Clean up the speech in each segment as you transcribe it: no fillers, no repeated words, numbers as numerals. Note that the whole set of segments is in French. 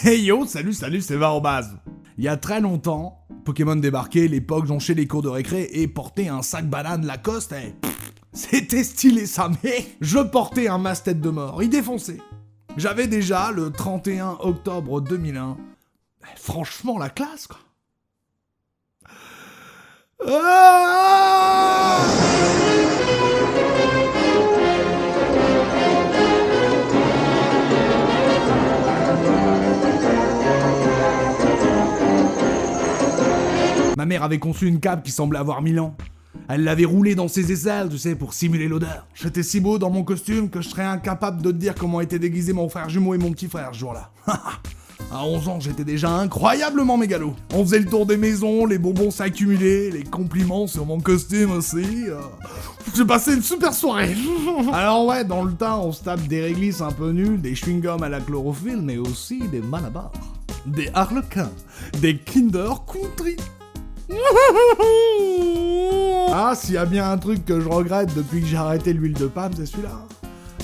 Hey yo, salut, c'est Varobaz. Il y a très longtemps, Pokémon débarquait, l'époque jonchait les cours de récré et porter un sac banane Lacoste, c'était stylé ça, mais je portais un masque-tête de mort, il défonçait. J'avais déjà le 31 octobre 2001. Franchement, la classe, quoi. Ma mère avait conçu une cape qui semblait avoir 1000 ans. Elle l'avait roulée dans ses aisselles, tu sais, pour simuler l'odeur. J'étais si beau dans mon costume que je serais incapable de te dire comment étaient déguisés mon frère jumeau et mon petit frère ce jour-là. À 11 ans, j'étais déjà incroyablement mégalo. On faisait le tour des maisons, les bonbons s'accumulaient, les compliments sur mon costume aussi. J'ai passé une super soirée. Alors ouais, dans le tas, on se tape des réglisses un peu nulles, des chewing-gums à la chlorophylle, mais aussi des malabars, des harlequins, des Kinder Country. Ah, s'il y a bien un truc que je regrette depuis que j'ai arrêté l'huile de palme, c'est celui-là.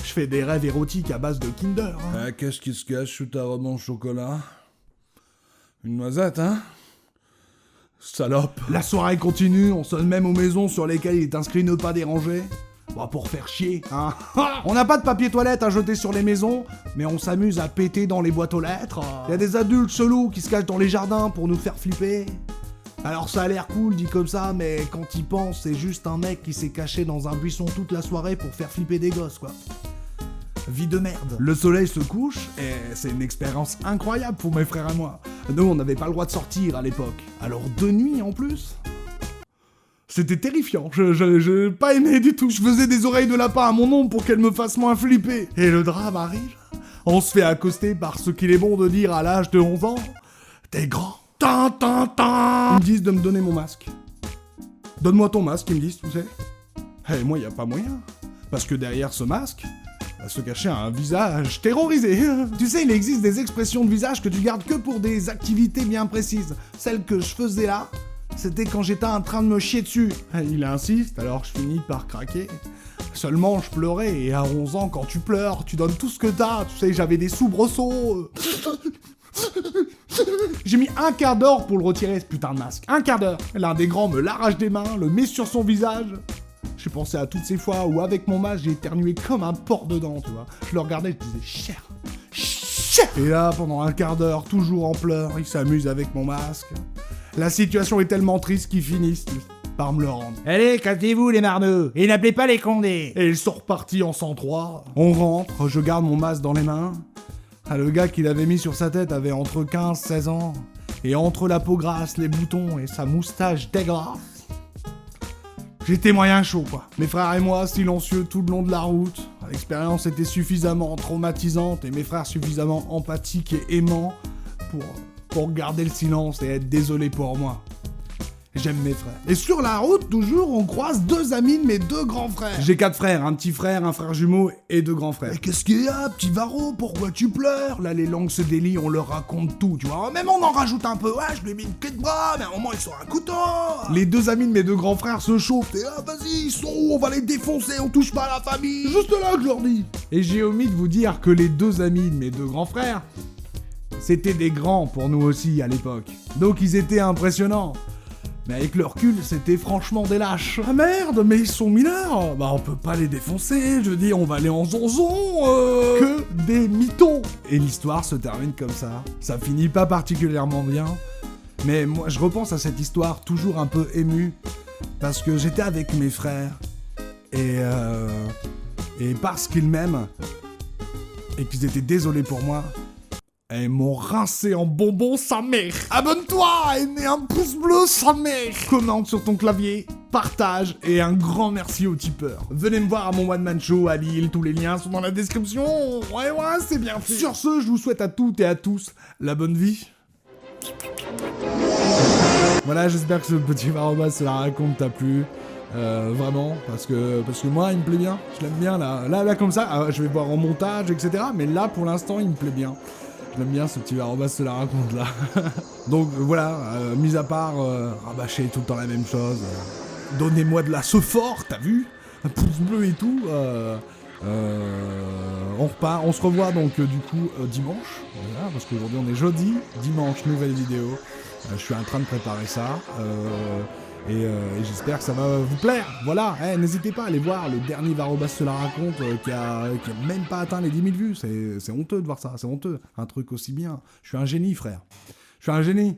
Je fais des rêves érotiques à base de Kinder. Qu'est-ce qui se cache sous ta robe en chocolat? Une noisette, hein? Salope. La soirée continue, on sonne même aux maisons sur lesquelles il est inscrit ne pas déranger. Bon, pour faire chier, hein. On n'a pas de papier toilette à jeter sur les maisons, mais on s'amuse à péter dans les boîtes aux lettres. Il y a des adultes chelous qui se cachent dans les jardins pour nous faire flipper. Alors ça a l'air cool dit comme ça, mais quand y pense, c'est juste un mec qui s'est caché dans un buisson toute la soirée pour faire flipper des gosses, quoi. Vie de merde. Le soleil se couche, et c'est une expérience incroyable pour mes frères et moi. Nous, on n'avait pas le droit de sortir à l'époque. Alors de nuit en plus. C'était terrifiant, je pas aimé du tout. Je faisais des oreilles de lapin à mon ombre pour qu'elle me fasse moins flipper. Et le drame arrive. On se fait accoster par ce qu'il est bon de dire à l'âge de 11 ans. T'es grand. Tan, tan, tan. Ils me disent de me donner mon masque. Donne-moi ton masque, ils me disent, tu sais. Et moi, y a pas moyen. Parce que derrière ce masque, se cachait un visage terrorisé. Tu sais, il existe des expressions de visage que tu gardes que pour des activités bien précises. Celle que je faisais là, c'était quand j'étais en train de me chier dessus. Il insiste, alors je finis par craquer. Seulement, je pleurais, et à 11 ans, quand tu pleures, tu donnes tout ce que t'as. Tu sais, j'avais des soubresauts. J'ai mis un quart d'heure pour le retirer, ce putain de masque. Un quart d'heure. L'un des grands me l'arrache des mains, le met sur son visage. J'ai pensé à toutes ces fois où, avec mon masque, j'ai éternué comme un porc dedans, tu vois. Je le regardais, je disais, cher. Et là, pendant un quart d'heure, toujours en pleurs, il s'amuse avec mon masque. La situation est tellement triste qu'ils finissent par me le rendre. Allez, cassez-vous les marneux, et n'appelez pas les condés. Et ils sont repartis en 103. On rentre, je garde mon masque dans les mains. Le gars qui l'avait mis sur sa tête avait entre 15 et 16 ans. Et entre la peau grasse, les boutons et sa moustache dégueulasse, j'étais moyen chaud, quoi. Mes frères et moi, silencieux tout le long de la route. L'expérience était suffisamment traumatisante et mes frères suffisamment empathiques et aimants pour garder le silence et être désolés pour moi. J'aime mes frères. Et sur la route, toujours, on croise deux amis de mes deux grands frères. J'ai 4 frères, un petit frère, un frère jumeau et 2 grands frères. Mais qu'est-ce qu'il y a, petit Varro? Pourquoi tu pleures? Là, les langues se délient, on leur raconte tout, tu vois. Même on en rajoute un peu. Ouais, je lui ai mis une clé de bras, mais à un moment, il sort un couteau. Les 2 amis de mes 2 grands frères se chauffent. Et vas-y, ils sont où? On va les défoncer, on touche pas à la famille. Juste là que je leur dis. Et j'ai omis de vous dire que les 2 amis de mes 2 grands frères, c'était des grands pour nous aussi à l'époque. Donc ils étaient impressionnants. Mais avec le recul, c'était franchement des lâches. Ah merde, mais ils sont mineurs. Bah on peut pas les défoncer, je dis on va aller en zonzon. Que des mythos. Et l'histoire se termine comme ça. Ça finit pas particulièrement bien. Mais moi je repense à cette histoire toujours un peu ému. Parce que j'étais avec mes frères. Et parce qu'ils m'aiment. Et qu'ils étaient désolés pour moi. Et m'ont rincé en bonbons sa mère. Abonne-toi et mets un pouce bleu sa mère. Commente sur ton clavier, partage et un grand merci aux tipeurs. Venez me voir à mon one-man show à Lille, tous les liens sont dans la description. Ouais, c'est bien fait. Sur ce, je vous souhaite à toutes et à tous la bonne vie. Voilà, j'espère que ce petit Varobaz se la raconte t'a plu. Vraiment, parce que moi il me plaît bien. Je l'aime bien là comme ça. Je vais voir en montage, etc. Mais là pour l'instant il me plaît bien. Je l'aime bien ce petit Varobaz se la raconte là. Donc voilà, mis à part rabâcher tout le temps la même chose, donnez-moi de la ce fort, t'as vu? Un pouce bleu et tout. On se revoit donc du coup dimanche, voilà, parce qu'aujourd'hui on est jeudi, dimanche, nouvelle vidéo. Je suis en train de préparer ça. Et j'espère que ça va vous plaire. Voilà, n'hésitez pas à aller voir le dernier Varobas se la raconte qui a même pas atteint les 10 000 vues. C'est honteux de voir ça, c'est honteux. Un truc aussi bien. Je suis un génie, frère. Je suis un génie.